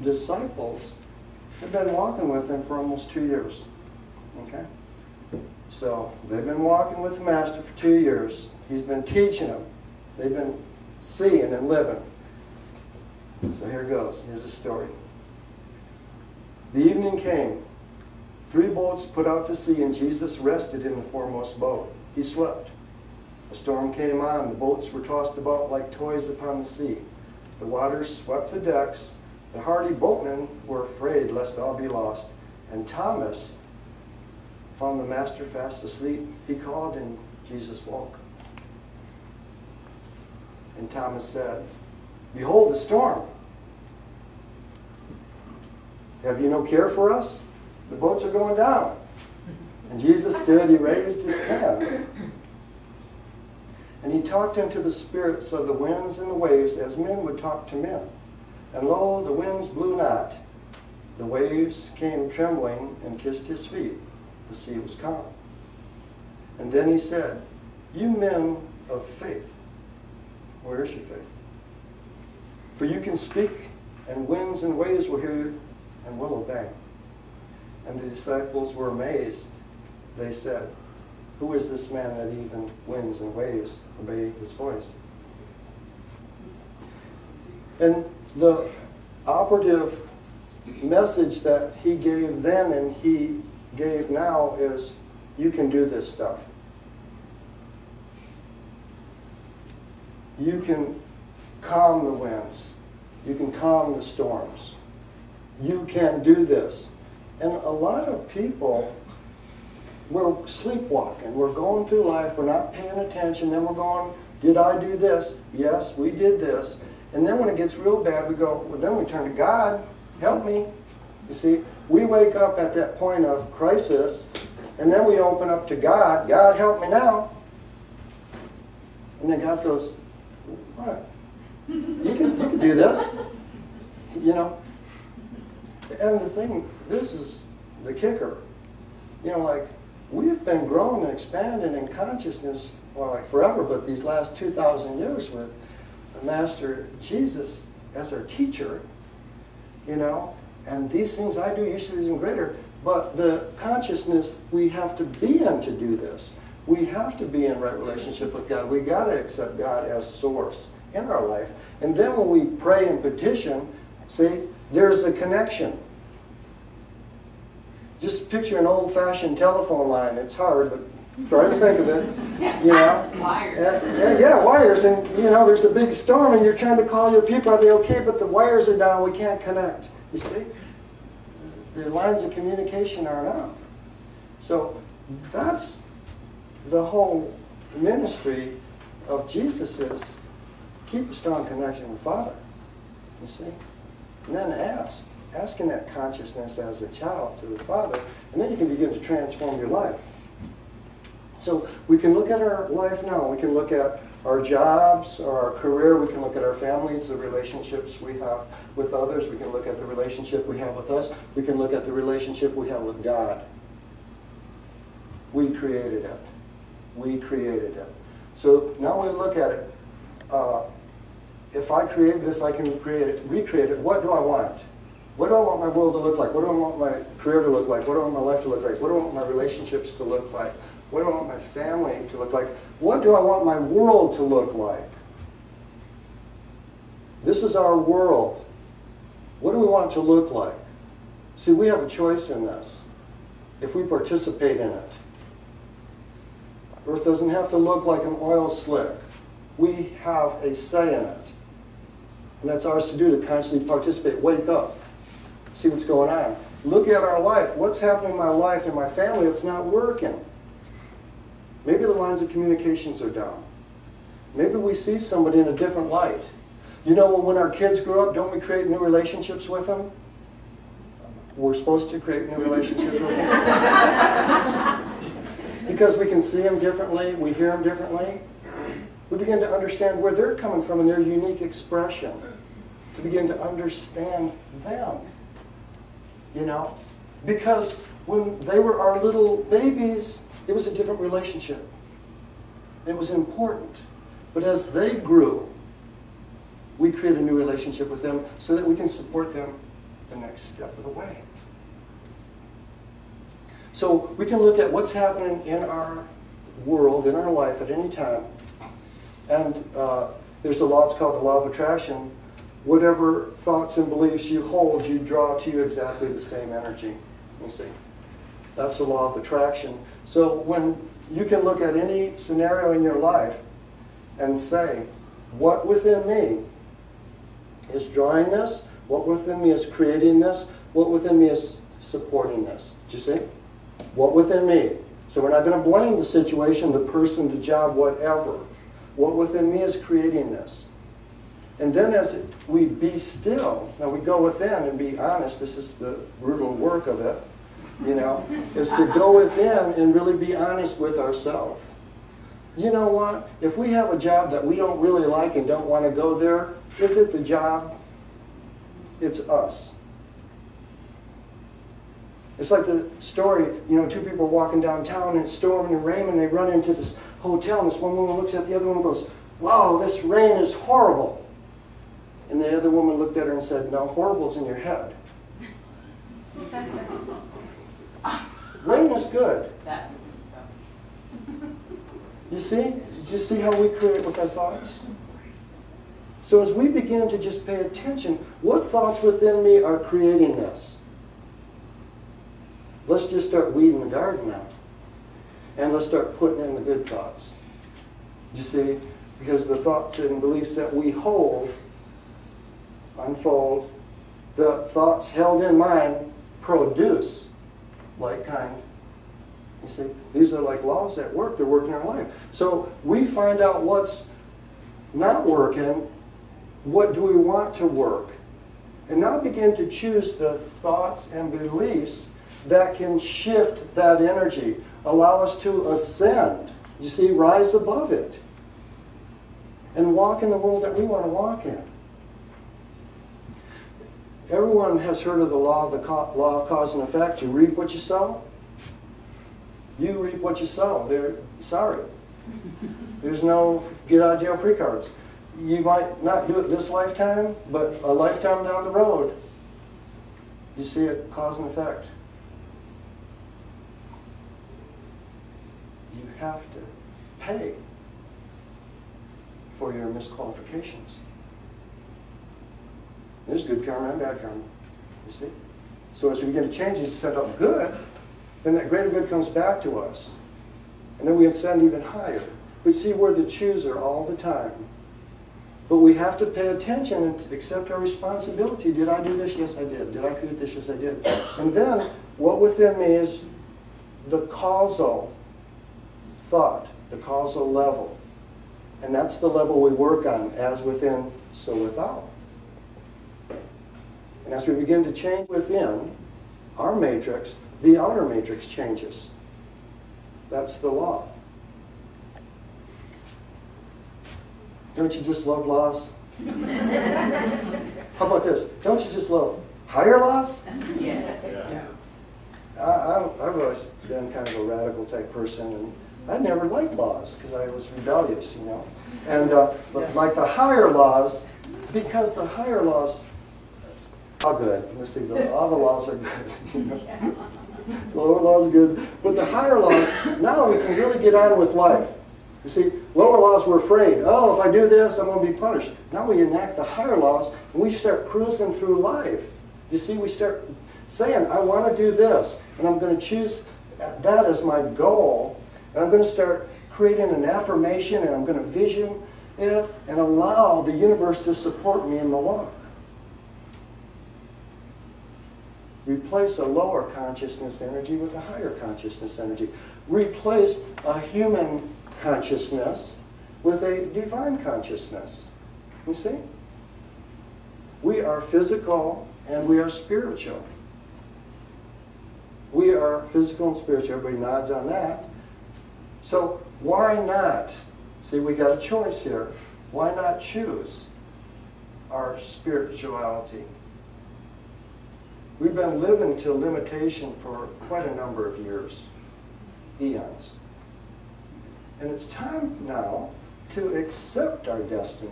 disciples have been walking with him for almost 2 years. Okay? So they've been walking with the Master for 2 years. He's been teaching them. They've been seeing and living. So here goes. Here's a story. The evening came. 3 boats put out to sea, and Jesus rested in the foremost boat. He slept. A storm came on. The boats were tossed about like toys upon the sea. The waters swept the decks. The hardy boatmen were afraid lest all be lost. And Thomas found the Master fast asleep. He called, and Jesus woke. And Thomas said, "Behold the storm. Have you no care for us? The boats are going down." And Jesus stood, he raised his hand. And he talked unto the spirits of the winds and the waves as men would talk to men. And lo, the winds blew not. The waves came trembling and kissed his feet. The sea was calm. And then he said, "You men of faith, where is your faith? For you can speak, and winds and waves will hear you and will obey." And the disciples were amazed. They said, "Who is this man that even winds and waves obey his voice?" And the operative message that he gave then and he gave now is, you can do this stuff. You can calm the winds. You can calm the storms. You can do this. And a lot of people, we're sleepwalking. We're going through life. We're not paying attention. Then we're going, did I do this? Yes, we did this. And then when it gets real bad, we go, well, then we turn to God. Help me. You see, we wake up at that point of crisis, and then we open up to God. God, help me now. And then God goes, what? You can do this. You know. And the thing, this is the kicker. You know, like, we've been growing and expanding in consciousness, well, like forever, but these last 2,000 years with the Master Jesus as our teacher, you know, and these things I do, you should do even greater. But the consciousness we have to be in to do this. We have to be in right relationship with God. We got to accept God as source in our life. And then when we pray and petition, see, there's a connection. Just picture an old-fashioned telephone line. It's hard, but try to think of it. You know, wires. Yeah, wires. And you know, there's a big storm, and you're trying to call your people. Are they okay? But the wires are down. We can't connect. You see, the lines of communication aren't up. So that's the whole ministry of Jesus is keep a strong connection with Father. You see, and then asking that consciousness as a child to the Father, and then you can begin to transform your life. So we can look at our life now. We can look at our jobs, or our career. We can look at our families, the relationships we have with others. We can look at the relationship we have with us. We can look at the relationship we have with God. We created it. We created it. So now we look at it. If I create this, I can recreate it. What do I want? What do I want my world to look like? What do I want my career to look like? What do I want my life to look like? What do I want my relationships to look like? What do I want my family to look like? What do I want my world to look like? This is our world. What do we want it to look like? See, we have a choice in this if we participate in it. Earth doesn't have to look like an oil slick. We have a say in it. And that's ours to do, to constantly participate. Wake up. See what's going on. Look at our life. What's happening in my life and my family that's not working? Maybe the lines of communications are down. Maybe we see somebody in a different light. You know, when our kids grow up, don't we create new relationships with them? We're supposed to create new relationships with them. Because we can see them differently, we hear them differently. We begin to understand where they're coming from and their unique expression. To begin to understand them. You know? Because when they were our little babies, it was a different relationship. It was important. But as they grew, we created a new relationship with them so that we can support them the next step of the way. So we can look at what's happening in our world, in our life at any time. And there's a law, it's called the law of attraction. Whatever thoughts and beliefs you hold, you draw to you exactly the same energy. You see? That's the law of attraction. So when you can look at any scenario in your life and say, what within me is drawing this? What within me is creating this? What within me is supporting this? Do you see? What within me? So we're not going to blame the situation, the person, the job, whatever. What within me is creating this? And then as we be still, now we go within and be honest, this is the brutal work of it, you know, is to go within and really be honest with ourselves. You know what? If we have a job that we don't really like and don't want to go there, is it the job? It's us. It's like the story, you know, two people walking downtown and it's storming and raining and they run into this hotel and this one woman looks at the other one and goes, wow, this rain is horrible. And the other woman looked at her and said, no, horrible's in your head. Rain is good. You see? Did you see how we create with our thoughts? So as we begin to just pay attention, what thoughts within me are creating this? Let's just start weeding the garden now. And let's start putting in the good thoughts. You see? Because the thoughts and beliefs that we hold unfold. The thoughts held in mind produce like kind. You see? These are like laws at work. They're working in our life. So we find out what's not working. What do we want to work? And now begin to choose the thoughts and beliefs that can shift that energy, allow us to ascend, you see, rise above it, and walk in the world that we want to walk in. Everyone has heard of the law of cause and effect. You reap what you sow. You reap what you sow. Sorry. There's no get out of jail free cards. You might not do it this lifetime, but a lifetime down the road, you see it, cause and effect. You have to pay for your misqualifications. There's good karma and bad karma, you see? So as we begin to change these, set up good, then that greater good comes back to us. And then we ascend even higher. We see we're the chooser all the time. But we have to pay attention and accept our responsibility. Did I do this? Yes, I did. Did I create this? Yes, I did. And then what within me is the causal thought, the causal level. And that's the level we work on, as within, so without. And as we begin to change within our matrix, the outer matrix changes. That's the law. Don't you just love laws? How about this? Don't you just love higher laws? Yes. Yeah. I've always been kind of a radical type person, and I never liked laws because I was rebellious, you know. And but like the higher laws, because the higher laws are good. Let's see, all the laws are good. You know? The lower laws are good, but the higher laws, now we can really get on with life. You see, lower laws we're afraid. Oh, if I do this, I'm going to be punished. Now we enact the higher laws, and we start cruising through life. You see, we start saying, I want to do this, and I'm going to choose that as my goal, and I'm going to start creating an affirmation, and I'm going to vision it, and allow the universe to support me in my walk. Replace a lower consciousness energy with a higher consciousness energy. Replace a human consciousness with a divine consciousness. You see? We are physical and we are spiritual. We are physical and spiritual. Everybody nods on that. So why not? See, we got a choice here. Why not choose our spirituality? We've been living to limitation for quite a number of years, eons. And it's time now to accept our destiny.